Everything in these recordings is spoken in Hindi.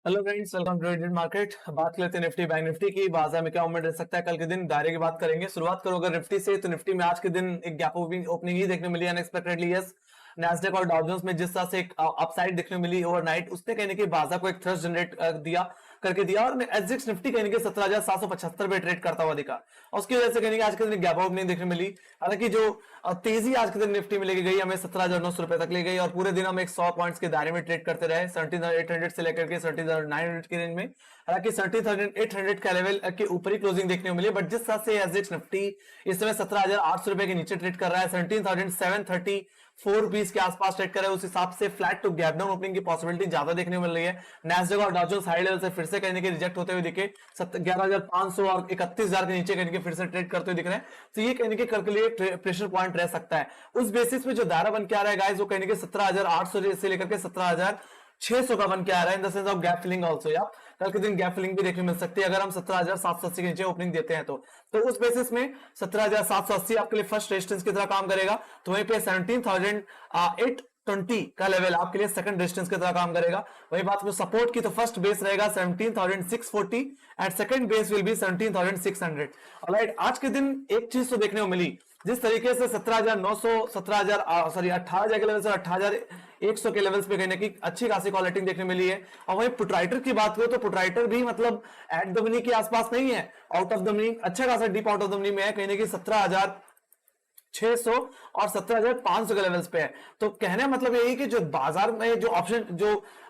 Hello friends, welcome to Indian market. बात करते हैं निफ्टी बैंक निफ्टी की। बाजार में क्या मूवमेंट रह सकता है कल के दिन, दायरे की बात करेंगे। शुरुआत करो अगर निफ्टी से, तो निफ्टी में आज के दिन एक गैप ओपनिंग ही देखने मिली अनएक्सपेक्टेडली। यस, नैस्डैक और डाउ जोन्स में जिस तरह से एक अपसाइड देखने मिली ओवरनाइट, उसने कहने की बाजार को एक थ्रस्ट जनरेट दिया और एसजीएक्स निफ्टी कहने के 17,775 पे ट्रेड करता हुआ दिखा। और उसकी वजह से कहने की आज के दिन गैप ओपनिंग देखने मिली। हालांकि जो तेजी आज के दिन निफ्टी में लेके गई, हमें 17,900 रुपए तक ले गई और पूरे दिन हम 100 पॉइंट्स के दायरे में ट्रेड करते रहे 17,800 से लेकर के 17,900 के रेंज में। हालांकि 17,800 का लेवल के ऊपर ही क्लोजिंग देखने को मिली, बट जिस तरह से एसजीएक्स निफ्टी इस समय 17,800 रुपए के नीचे ट्रेड कर रहा है, 17,734 रुपीज के आसपास ट्रेड कर रहा है, उस हिसाब से flat to gap down opening की पॉसिबिलिटी ज्यादा देखने को मिल रही है। नैस्डैक और डाउ जोन्स हाई लेवल से फिर से कहने के रिजेक्ट होते हुए दिखे, 11,500 और 31,000 के नीचे कहने के फिर से ट्रेड करते हुए दिख रहे हैं। तो ये कहने के कल के लिए प्रेशर पॉइंट रह सकता है। उस बेसिस पे जो दायरा बन के आ रहा है गाइस, वो कहने के 17,800 से लेकर के 17,600 का बन के आ रहा है, in the sense of gap filling also. या कल के दिन गैप फिलिंग भी देखने मिल सकती है अगर हम 17,780 के नीचे ओपनिंग देते हैं तो उस बेसिस में 17,780 आपके लिए फर्स्ट रेजिस्टेंस की तरह काम करेगा। तो वहीं पे 17,820 का लेवल आपके लिए सेकंड रेजिस्टेंस की तरह काम करेगा। वही बात में सपोर्ट की, तो फर्स्ट बेस रहेगा 17,640 and second base will be 17,600। Alright, आज के दिन एक चीज तो देखने को मिली, जिस तरीके से 17,900 18,000 के लेवल से 18,100 के लेवल्स पे कहने की अच्छी खासी क्वालिटी देखने मिली है। और वहीं पुटराइटर की बात करें तो पुटराइटर भी मतलब एट द मनी के आसपास नहीं है, आउट ऑफ द मनी, अच्छा खासा deep out of the money में है, कहने की 17,600 और 17,500 के लेवल्स पे है। तो कहने मतलब यही कि जो बाजार में जो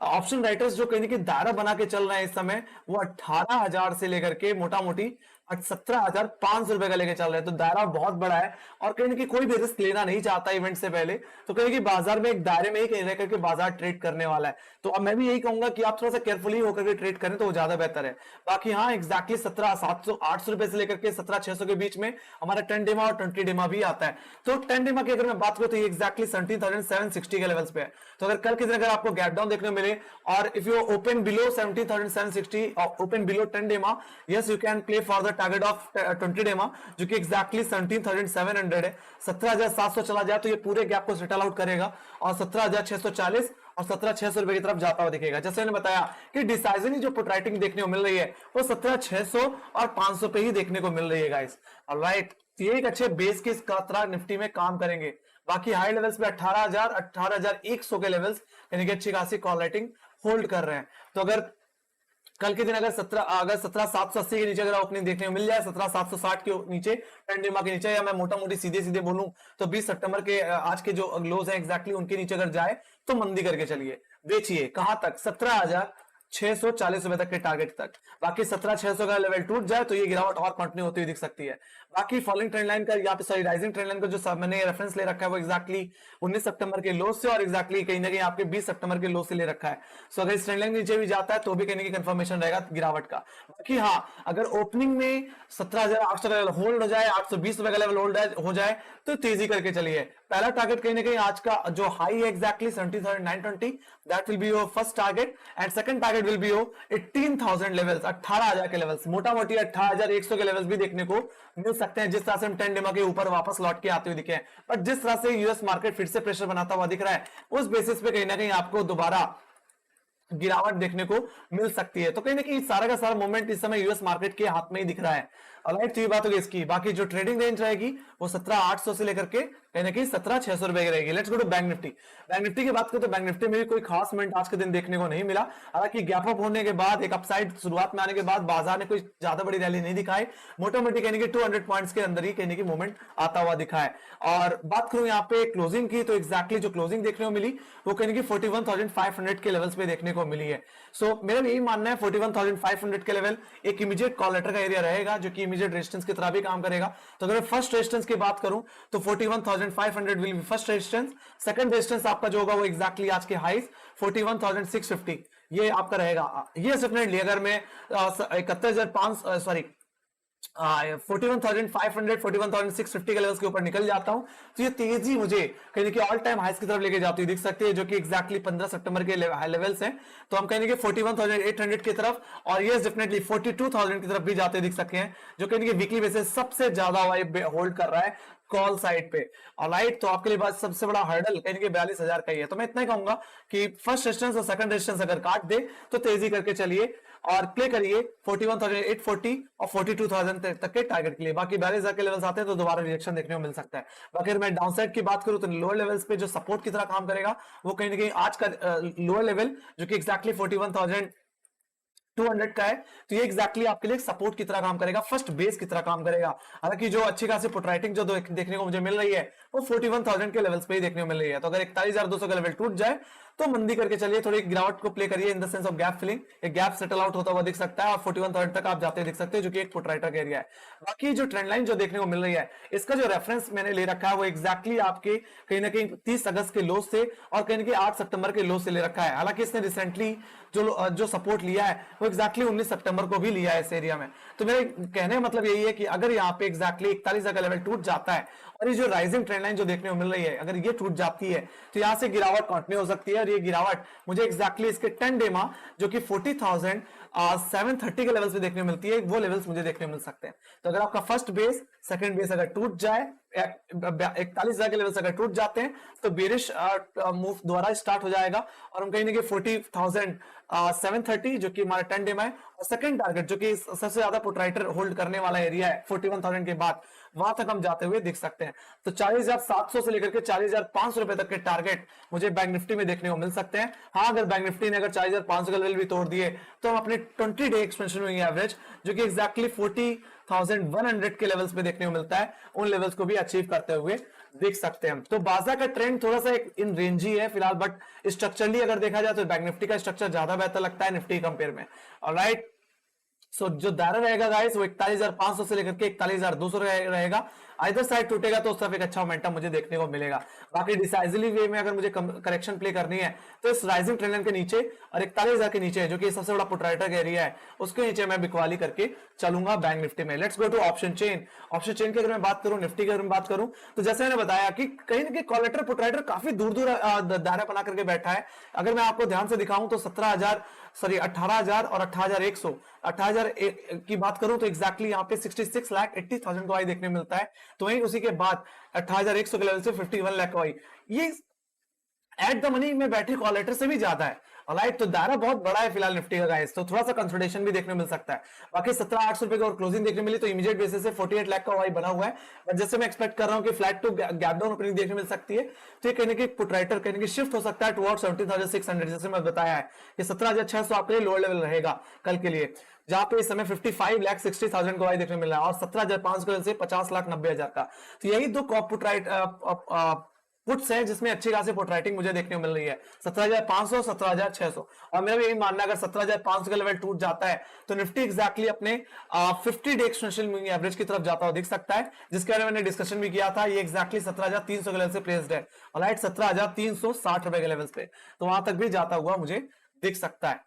ऑप्शन राइटर्स जो कहने की दायरा बना के चल रहे हैं इस समय, वो 18,000 से लेकर के मोटा मोटी 17,500 रुपए का लेके चल रहे हैं। तो दायरा बहुत बड़ा है और कहने की कोई भी रिस्क लेना नहीं चाहता इवेंट से पहले, तो कहने की बाजार में एक दायरे में ही कहीं रह करके बाजार ट्रेड करने वाला है। तो अब मैं भी यही कहूंगा कि आप थोड़ा सा केयरफुली होकर के ट्रेड करें तो वो ज्यादा बेहतर है। बाकी हाँ, एग्जैक्टली 17,700-800 रुपए से लेकर के 17,600 के बीच में हमारा 10 डेमा और 20 डेमा भी आता है। तो 10 डेमा की अगर मैं बात करूं तो ये एग्जैक्टली 17,760 के लेवल्स पे है। तो अगर कल के दिन अगर आपको गैप डाउन देखने मिले और इफ यू ओपन बिलो 17,760 और ओपन बिलो 10 डेमा, yes you can play for the target of 20 डेमा, जो कि एग्जैक्टली 17,700 है। 17,700 चला जाए तो ये पूरे गैप को सेटल आउट करेगा और 17,640 और 17,600 रुपए की तरफ जाता हुआ दिखेगा। जैसे मैंने बताया कि डिसाइजनली जो पुट राइटिंग देखने को मिल रही है वो 17,600 और 500 पे ही देखने को मिल रही है गाइस। ऑलराइट, ये एक अच्छे बेस की तरह निफ्टी में काम करेंगे। बाकी हाई लेवल्स पे 18,000 18,100 के लेवल्स यानी कि अच्छी खासी कॉल राइटिंग होल्ड कर रहे हैं। तो अगर कल के दिन अगर 17,780 के नीचे अगर ओपनिंग देखने को मिल जाए, 17,760 के नीचे, 10 डेमा के नीचे, या मैं मोटा मोटी सीधे सीधे बोलूं तो 20 सितंबर के आज के जो लोज है एग्जैक्टली उनके नीचे अगर जाए तो मंदी करके चलिए, बेचिए। कहां तक? 17,640 रुपए तक के टारगेट तक। बाकी 17,600 का लेवल टूट जाए तो ये गिरावट और कंटिन्यू होती हुई दिख सकती है। बाकी फॉलोइंग ट्रेंड लाइन का यहाँ पे, सॉरी, राइजिंग ट्रेंड लाइन का जो मैंने रेफरेंस ले रखा है वो एग्जैक्टली 19 सितंबर के लो से और एग्जैक्टली कहीं ना कहीं आपके 20 सितंबर के लो से ले रखा है। सो अगर इस ट्रेंड लाइन नीचे भी जाता है तो भी कहने की कंफर्मेशन रहेगा गिरावट का। बाकी हाँ, अगर ओपनिंग में 17,800 का लेवल होल्ड हो जाए, 820 रुपए का लेवल होल्ड हो जाए तो तेजी करके चलिए। पहला टारगेट कहीं ना कहीं आज का जो हाई है exactly 17,920, that will be your first target and second target will be your 18,000 levels, 18,000 के लेवल्स, मोटा मोटी 18,100 के लेवल्स भी देखने को मिल सकते हैं, जिस तरह से हम 10 डेमा के ऊपर वापस लौट के आते हुए दिखे हैं। बट जिस तरह से यूएस मार्केट फिर से प्रेशर बनाता हुआ दिख रहा है, उस बेसिस पे कहीं ना कहीं आपको दोबारा गिरावट देखने को मिल सकती है। तो कहीं ना कहीं सारा का सारा मोमेंट इस समय यूएस मार्केट के हाथ में ही दिख रहा है। ऑलराइट, तो ये बात होगी इसकी। बाकी जो ट्रेडिंग रेंज रहेगी वो 17,800 से लेकर के कहीं ना कहीं 17,600 रुपए की रहेगी। Let's go to bank Nifty. Bank Nifty की बात करें तो बैंक निफ्टी में भी कोई खास मूवमेंट आज के दिन देखने को नहीं मिला। हालांकि गैप अप होने के बाद, एक अपसाइड शुरुआत में आने के बाद बाजार ने कोई ज्यादा बड़ी रैली नहीं दिखाई, मोटा मोटी कहने की 200 पॉइंट्स के अंदर ही कहने की मूवमेंट आता हुआ दिखा है। और बात करूं यहाँ पे क्लोजिंग की, तो एग्जैक्टली जो क्लोजिंग देखने को मिली वो कहने की 41,500 के लेवल्स पे देखने को मिली है। सो मेरा यही मानना है 41,500 के लेवल एक इमीडिएट कॉल लेटर का एरिया रहेगा, जो कि इमीडिएट रेजिस्टेंस की तरह भी काम करेगा। तो अगर फर्स्ट रेजिस्टेंस की बात करूं तो 41,500 will be first resistance. Second resistance आपका जो होगा वो एग्जैक्टली आज के हाईज 41,650 ये आपका रहेगा। ये डेफिनेटली अगर मैं 41,500 सॉरी 41,500 41,650 के लेवल्स के ऊपर निकल जाता हूं तो ये तेजी मुझे कहीं कि ऑल टाइम हाइस की तरफ लेके जाती हुई दिख सकती है, जो कि एग्जैक्टली 15 सितंबर के लेवल्स हैं। तो हम कहेंगे 41,800 की तरफ और ये डेफिनेटली 42,000 की तरफ भी जाते दिख सकते हैं, जो कहेंगे वीकली बेसिस सबसे ज्यादा होल्ड कर रहा है कॉल साइड पे। ऑलराइट, तो आपके लिए बात सबसे बड़ा हर्डल कहीं कि 42,000 का ही है। तो मैं इतना ही कहूंगा कि फर्स्ट रेजिस्टेंस और सेकंड रेजिस्टेंस अगर काट दे तो तेजी करके चलिए और प्ले करिए 41,840 और 42,000 तक के टारगेट के लिए। बाकी 42,000 के लेवल्स आते हैं तो दोबारा रिएक्शन देखने को मिल सकता है। बाकी अगर मैं डाउनसाइड की बात करूं तो लोअर लेवल्स पे जो सपोर्ट की तरह काम करेगा वो कहीं ना कहीं आज का लोअर लेवल जो कि एक्जैक्टली 41,200 का है, तो ये एग्जैक्टली आपके लिए सपोर्ट की तरह काम करेगा, फर्स्ट बेस की तरह काम करेगा। हालांकि जो अच्छी खासी पुटराइटिंग जो देखने को मुझे मिल रही है वो 41,000 के लेवल्स पे ही देखने को मिल रही है। तो अगर 41,200 का लेवल टूट जाए तो मंदी करके चलिए, थोड़ी गिरावट को प्ले करिए in the sense of gap filling, एक गैप सेटल आउट होता हुआ दिख सकता है और 41,000 तक आप जाते दिख सकते हैं जो कि एक पुटराइटर का एरिया है। बाकी जो ट्रेंड लाइन जो देखने को मिल रही है इसका जो रेफरेंस मैंने ले रखा है वो एग्जैक्टली आपके कहीं ना कहीं 30 अगस्त के लो से और कहीं ना कहीं 8 सितंबर के लो से ले रखा है। हालांकि इसने रिसेंटली जो सपोर्ट लिया है वो एग्जैक्टली 19 सितंबर को भी लिया है इस एरिया में। तो मेरे कहने का मतलब यही है कि अगर यहाँ पे एग्जैक्टली 41,000 का लेवल टूट जाता है और ये जो राइजिंग ट्रेंड लाइन जो देखने को मिल रही है अगर ये टूट जाती है तो यहाँ से गिरावट कंटिन्यू हो सकती है। और ये गिरावट मुझे एग्जैक्टली इसके 10 डे मा जो कि 40,730 के लेवल्स पे देखने को मिलती है, वो लेवल्स मुझे देखने को मिल सकते हैं। तो अगर आपका फर्स्ट बेस सेकंड बेस अगर टूट जाए 41,000 के लेवल से अगर टूट जाते हैं तो बेरिश मूव द्वारा स्टार्ट हो जाएगा और हम कहीं ना कहीं 40,730 जो कि हमारा 10 डे में है और सेकंड टारगेट जो कि सबसे ज्यादा पुटराइटर होल्ड करने वाला एरिया है 41,000 के बाद, वहां तक हम जाते हुए दिख सकते हैं। तो 40,700 से लेकर के 40,500 रुपए तक के टारगेट मुझे बैंक निफ्टी में देखने को मिल सकते हैं। हाँ, अगर बैंक निफ्टी ने अगर 40,500 का लेवल भी तोड़ दिए तो हम अपने 20 डे एक्सपेंशन में एवरेज जो कि एग्जैक्टली 40,100 के लेवल्स पे देखने को मिलता है, उन लेवल्स को भी अचीव करते हुए देख सकते हैं। तो बाजार का ट्रेंड थोड़ा सा एक इन रेंज ही है फिलहाल, बट स्ट्रक्चरली अगर देखा जाए तो बैंक निफ्टी का स्ट्रक्चर ज्यादा बेहतर लगता है निफ्टी कंपेयर में। ऑलराइट, सो जो दायरा रहेगा गाइस वो 41,500 से लेकर के 41,200 रहेगा। इधर साइड टूटेगा तो उस तरफ एक अच्छा मोमेंटम मुझे देखने को मिलेगा। बाकी डिसाइसिवली वे में अगर मुझे करेक्शन प्ले करनी है तो इस राइजिंग ट्रेंड लाइन के नीचे और 41,000 के नीचे जो कि सबसे बड़ा पुटराइटर का एरिया है उसके नीचे मैं बिकवाली करके चलूंगा बैंक निफ्टी में। Let's go to option chain. Option chain की अगर मैं बात करूं, निफ्टी की अगर मैं बात करूं तो जैसे मैंने बताया कि कहीं ना कहीं कॉलेटर पुटराइटर काफी दूर दूर दायरा बना करके बैठा है। अगर मैं आपको ध्यान से दिखाऊं तो 18,000 और 18,100 18,000 की बात करूं तो एग्जैक्टली यहाँ पे 66,80,000 का वाई देखने मिलता है। तो वहीं उसी के बाद 18,100 के लेवल से 51 लाख का वाई, ये एट द मनी में बैठे कॉलेटर से भी ज्यादा है। ऑलराइट, तो दायरा बहुत बड़ा है फिलहाल निफ्टी का गाइस, तो थोड़ा सा कंसोलिडेशन भी देखने को मिल सकता है। बाकी 17,800 रुपए की और क्लोजिंग देखने मिली तो इमीडिएट बेसिस से 48 लाख का वाई बना हुआ है। बट जैसे मैं एक्सपेक्ट कर रहा हूं कि flat to gap down opening देखने मिल सकती है, तो ये कहने की पुटराइटर कहने की शिफ्ट हो सकता है टुवर्ड्स 17,600। जैसे मैं बताया है कि 17,600 आपके लिए लोअर लेवल रहेगा कल के लिए, जहां पे इस समय 55,60,000 का वाई देखने मिल रहा है और 17,500 से 50,90,000 का। तो यही दो पुटराइट पुट्स है जिसमें अच्छी खासी पुटराइटिंग मुझे देखने को मिल रही है, 17,500 17,600। और मेरा भी यही मानना है अगर 17,500 का लेवल टूट जाता है तो निफ्टी एग्जैक्टली अपने 50 डे एक्सटेंशन मूविंग एवरेज की तरफ जाता हुआ दिख सकता है, जिसके बारे में मैंने डिस्कशन भी किया था। ये एग्जैक्टली 17,300 के लेवल से प्लेस्ड है, ऑलराइट 17,360 रुपए के लेवल पे, तो वहां तक भी जाता हुआ मुझे दिख सकता है।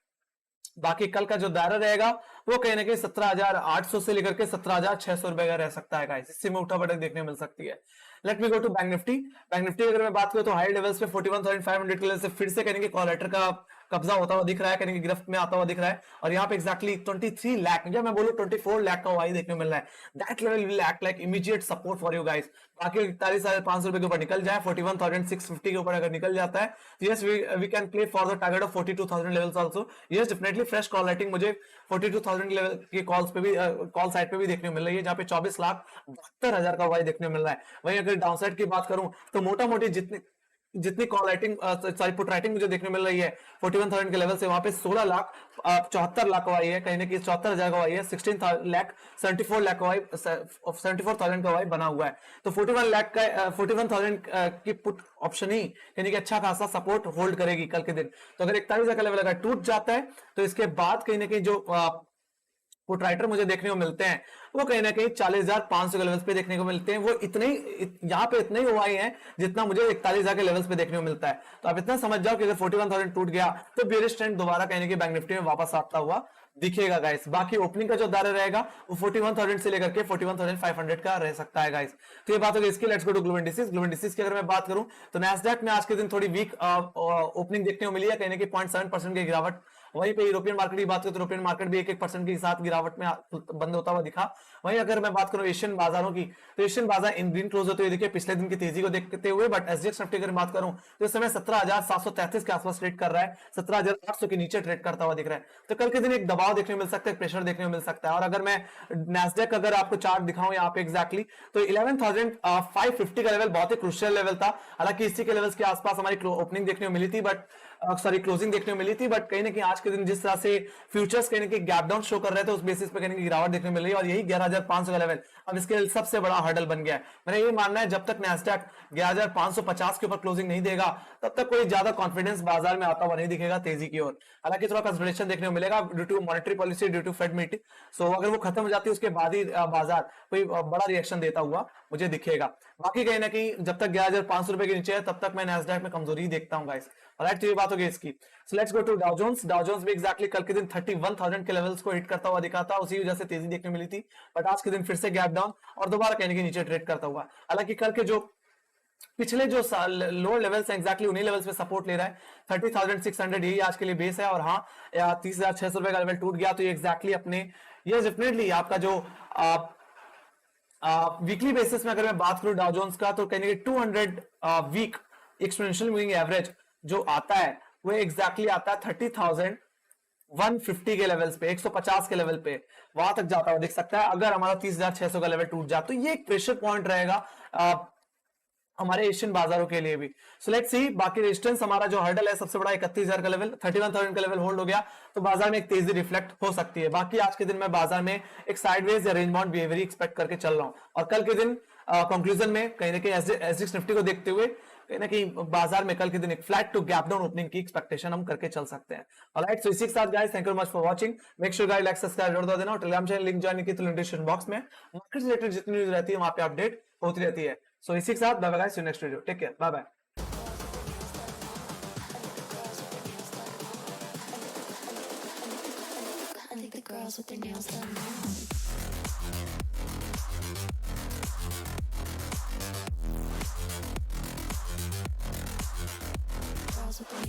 बाकी कल का जो दायरा रहेगा वो कहीं ना कहीं 17,800 से लेकर के 17,600 रुपए का रह सकता है गाइस, इससे में उठा पटक देखने मिल सकती है। Let me go to bank Nifty. Bank Nifty अगर मैं बात करूं तो हाई लेवल्स पे 41,500 के लेवल से फिर से करेंगे कॉलेटर का कब्जा होता हुआ दिख रहा है, करेंगे गिरफ्त में आता हुआ दिख रहा है। और यहाँ पे एक्जैक्टली 23 लाख या मैं बोलूं 24 लाख का वाई देखने को मिल रहा है। That level will act like immediate support for you guys. बाकी 41,500 रुपए के ऊपर निकल जाए, 41,650 के ऊपर अगर निकल जाता है तो yes we can play for the target of 42,000 levels also. Yes definitely fresh call writing मुझे 42,000 लेवल की कॉल्स पे भी कॉल साइड पे भी देखने को मिल रही है, जहां पे 24,72,000 का वाई देखने को मिल रहा है। वहीं अगर डाउनसाइड की बात करूं तो मोटा मोटी जितनी call writing sorry put writing मुझे देखने मिल रही है 41,000 के लेवल से, वहां पे 16,74,00,000 का वाई है, कहीं ना कहीं 74,000 का वाई है, 16,74,00,000 का वाई 74,000 का वाई बना हुआ है। तो 41,000 की पुट ऑप्शन ही यानी कि अच्छा खासा सपोर्ट होल्ड करेगी कल के दिन। तो अगर 41,000 का लेवल अगर टूट जाता है तो इसके बाद कहीं ना कहीं जो पुट राइटर मुझे देखने को मिलते हैं वो कहीं ना कहीं 40,500 के लेवल्स पे देखने को मिलते हैं। वो इतने ही यहाँ पे इतने ही हुआई हैं जितना मुझे 41,000 के लेवल्स पे देखने को मिलता है। तो आप इतना समझ जाओ कि अगर 41,000 टूट गया तो बेरिश ट्रेंड दोबारा कहीं ना कहीं बैंक निफ्टी में वापस आता हुआ दिखेगा गाइस। बाकी ओपनिंग का जो दायरा रहेगा वो 41,000 से लेकर के 41,500 का रह सकता है गाइस। तो ये बात होगी इसकी। Let's go to global indices. Global indices की अगर मैं बात करूं तो नैस्डैक में आज के दिन थोड़ी वीक ओपनिंग देखने को मिली है, कहीं ना कहीं 0.7% की गिरावट वहीं पे यूरोपियन मार्केट की बात करें तो यूरोपियन मार्केट भी 1% के साथ गिरावट में बंद होता हुआ दिखा। वहीं अगर मैं बात करूं एशियन बाजारों की, तो एशियन बाजार इन ग्रीन क्लोज होते हुए देखिए पिछले दिन की तेजी को देखते हुए। बट एसजीएक्स निफ्टी अगर बात करूं तो इस समय 17,733 के आसपास ट्रेड कर रहा है, 17,800 के नीचे ट्रेड करता हुआ दिख रहा है। तो कल के दिन एक दबाव देखने को मिल सकता है, प्रेशर देखने को मिल सकता है। और अगर मैं नैस्डैक अगर आपको चार्ट दिखाऊं यहाँ पे एग्जैक्टली, तो 11,550 का लेवल बहुत ही क्रुशियल लेवल था। हालांकि इसी के लेवल्स के आसपास हमारी ओपनिंग देखने को मिली थी, बट सॉरी क्लोजिंग देखने को मिली थी। बट कहीं ना कहीं आज के दिन जिस तरह से फ्यूचर्स कहीं ना कहीं गैप डाउन शो कर रहे थे, उस बेसिस पे कहीं ना कहीं गिरावट देखने को मिल रही है। और यही 11,500 का लेवल अब इसके लिए सबसे बड़ा हर्डल बन गया है। मेरा ये मानना है जब तक नैस्डैक 11,550 के ऊपर क्लोजिंग नहीं देगा, तब तक कोई ज्यादा कॉन्फिडेंस बाजार में आता हुआ नहीं दिखेगा तेजी की ओर। हालांकि थोड़ा कंसोलिडेशन देखने को मिलेगा due to monetary policy, due to Fed meeting. So अगर वो खत्म हो जाती है उसके बाद ही बाजार कोई बड़ा रिएक्शन देता हुआ मुझे दिखेगा। बाकी कहीं ना कहीं जब तक 11,500 रुपए के नीचे है, तब तक मैं नैस्डैक में कमजोरी देखता हूं गाइस। राइट, तो ये बात होगी इसकी। So let's go to Dow Jones. Dow Jones भी एग्जैक्टली कल के दिन 31,000 के लेवल्स को हिट करता हुआ दिखा था, उसी वजह से तेजी देखने मिली थी। बट आज के दिन फिर से गैप डाउन और दोबारा कहने के नीचे ट्रेड करता हुआ। हालांकि कल के जो पिछले जो लोअर लेवल्स हैं एग्जैक्टली उन्हीं लेवल्स पे सपोर्ट ले रहा है। 30,600 यही आज के लिए बेस है। और हाँ, 30,600 रुपए का लेवल टूट गया तो ये एग्जैक्टली अपने ये डेफिनेटली आपका जो वीकली बेसिस में अगर मैं बात करूं डाउ जोन्स का, तो कहने 200 वीक एक्सपोनेंशियल मूविंग एवरेज जो आता है वो एग्जैक्टली आता है 30,150 के लेवल्स पे, 150 के लेवल पे वहां तक जाता हुआ दिख सकता है। अगर हमारा 30,600 का लेवल टूट जाए तो ये एक प्रेशर पॉइंट रहेगा हमारे एशियन बाजारों के लिए भी। सो लेट्स सी, बाकी रेजिस्टेंस हमारा जो हर्डल है सबसे बड़ा 31,000 का लेवल, 31,000 का लेवल होल्ड हो गया तो बाजार में एक तेजी रिफ्लेक्ट हो सकती है। बाकी आज के दिन मैं बाजार में एक साइडवेज या रेंज बाउंड बिहेवियर एक्सपेक्ट करके चल रहा हूं। और कल के दिन कंक्लूजन में कहीं ना कहीं एसजीएक्स निफ्टी को देखते हुए कहीं ना कहीं बाजार में कल के दिन एक flat to gap down opening की एक्सपेक्टेशन हम करके चल सकते हैं। ऑलराइट, सो इसी के साथ guys thank you much for watching. Make sure guys like subscribe जरूर देना और टेलीग्राम चैनल लिंक ज्वाइन की तो डिस्क्रिप्शन बॉक्स में मार्केट से रिलेटेड जितनी न्यूज रहती है वहां पे अपडेट होती रहती है। सो इसी के साथ bye bye guys, see you next video, take care, bye bye. I think the girls with their nails done now. Girls with their